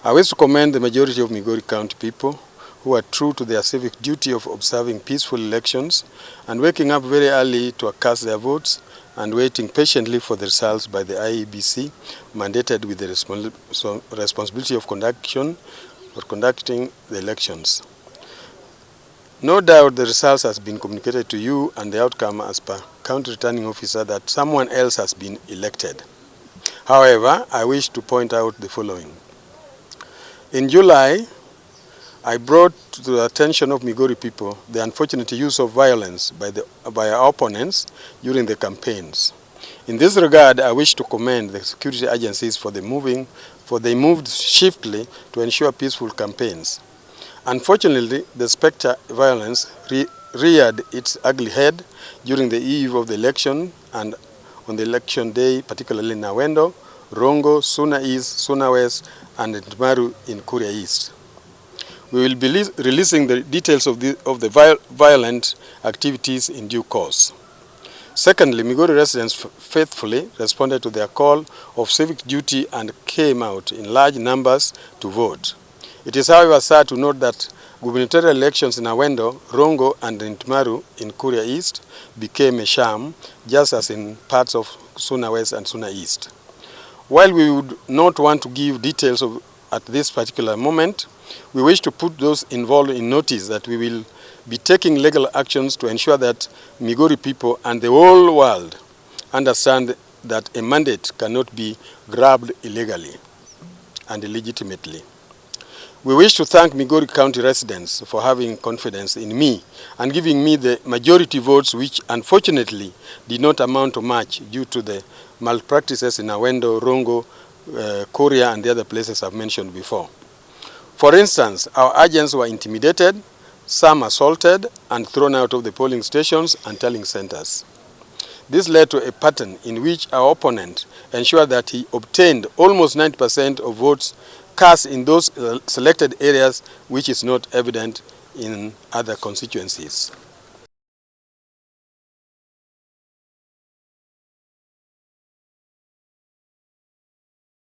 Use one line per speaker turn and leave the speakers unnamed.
I wish to commend the majority of Migori County people who are true to their civic duty of observing peaceful elections and waking up very early to cast their votes and waiting patiently for the results by the IEBC, mandated with the responsibility of conducting the elections. No doubt the results has been communicated to you and the outcome as per county returning officer that someone else has been elected. However, I wish to point out the following. In July, I brought to the attention of Migori people the unfortunate use of violence by our opponents during the campaigns. In this regard, I wish to commend the security agencies for they moved swiftly to ensure peaceful campaigns. Unfortunately, the spectre violence reared its ugly head during the eve of the election and on the election day, particularly in Awendo, Rongo, Suna East, Suna West, and Ntmaru in Kuria East. We will be releasing the details of the violent activities in due course. Secondly, Migori residents faithfully responded to their call of civic duty and came out in large numbers to vote. It is, however, sad to note that gubernatorial elections in Awendo, Rongo, and Ntmaru in Kuria East became a sham, just as in parts of Suna West and Suna East. While we would not want to give details at this particular moment, we wish to put those involved in notice that we will be taking legal actions to ensure that Migori people and the whole world understand that a mandate cannot be grabbed illegally and illegitimately. We wish to thank Migori County residents for having confidence in me and giving me the majority votes, which unfortunately did not amount to much due to the malpractices in Awendo, Rongo, Kuria, and the other places I've mentioned before. For instance, our agents were intimidated, some assaulted, and thrown out of the polling stations and tallying centers. This led to a pattern in which our opponent ensured that he obtained almost 90% of votes cast in those selected areas, which is not evident in other constituencies.